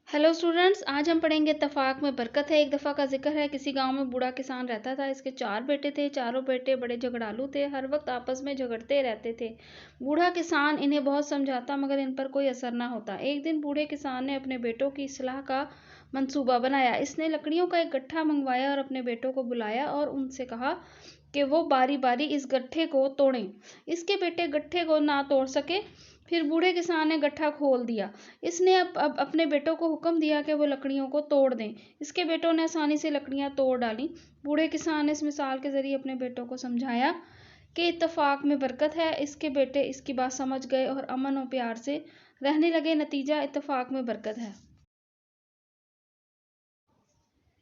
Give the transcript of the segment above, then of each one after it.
Hello students, आज हम पढ़ेंगे इत्तेफाक में बरकत है। एक दफ़ा का जिक्र है, किसी गांव में बूढ़ा किसान रहता था। इसके 4 बेटे थे। चारों बेटे बड़े झगड़ालू थे, हर वक्त आपस में झगड़ते रहते थे। बूढ़ा किसान इन्हें बहुत समझाता मगर इन पर कोई असर ना होता। एक दिन बूढ़े किसान ने अपने बेटों की इस्लाह का मंसूबा बनाया। इसने लकड़ियों का एक गट्ठा मंगवाया और अपने बेटों को बुलाया और उनसे कहा कि वो बारी बारी इस गट्ठे को तोड़ें। इसके बेटे गट्ठे को ना तोड़ सके। फिर बूढ़े किसान ने गट्ठा खोल दिया। इसने अब अपने बेटों को हुक्म दिया कि वो लकड़ियों को तोड़ दें। इसके बेटों ने आसानी से लकड़ियां तोड़ डाली। बूढ़े किसान ने इस मिसाल के जरिए अपने बेटों को समझाया कि इत्तेफाक में बरकत है। इसके बेटे इसकी बात समझ गए और अमन और प्यार से रहने लगे। नतीजा, इत्तेफाक में बरकत है।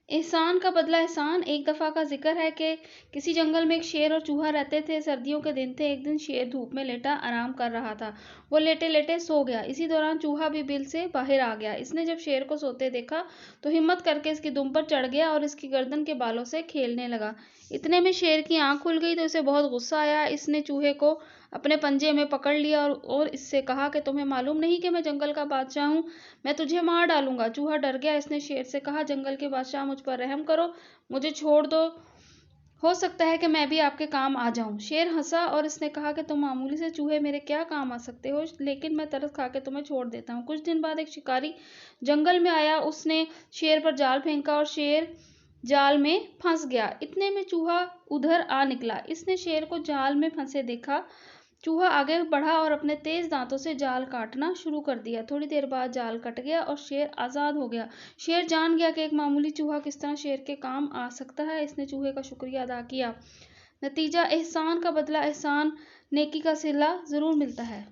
एहसान का बदला एहसान। एक दफ़ा का जिक्र है कि किसी जंगल में एक शेर और चूहा रहते थे। सर्दियों के दिन थे। एक दिन शेर धूप में लेटा आराम कर रहा था। वो लेटे लेटे सो गया। इसी दौरान चूहा भी बिल से बाहर आ गया। इसने जब शेर को सोते देखा तो हिम्मत करके इसकी दुम पर चढ़ गया और इसकी गर्दन के बालों से खेलने लगा। इतने में शेर की आंख खुल गई तो इसे बहुत गुस्सा आया। इसने चूहे को अपने पंजे में पकड़ लिया और इससे कहा कि तुम्हें मालूम नहीं कि मैं जंगल का बादशाह हूँ, मैं तुझे मार डालूंगा। चूहा डर गया। इसने शेर से कहा, जंगल के बादशाह मुझ पर रहम करो, मुझे छोड़ दो, हो सकता है कि मैं भी आपके काम आ जाऊं। शेर हंसा और इसने कहा कि तुम मामूली से चूहे मेरे क्या काम आ सकते हो, लेकिन मैं तरस खा के तुम्हें छोड़ देता हूँ। कुछ दिन बाद एक शिकारी जंगल में आया। उसने शेर पर जाल फेंका और शेर जाल में फंस गया। इतने में चूहा उधर आ निकला। इसने शेर को जाल में फंसे देखा। चूहा आगे बढ़ा और अपने तेज दांतों से जाल काटना शुरू कर दिया। थोड़ी देर बाद जाल कट गया और शेर आज़ाद हो गया। शेर जान गया कि एक मामूली चूहा किस तरह शेर के काम आ सकता है। इसने चूहे का शुक्रिया अदा किया। नतीजा, एहसान का बदला एहसान, नेकी का सिला ज़रूर मिलता है।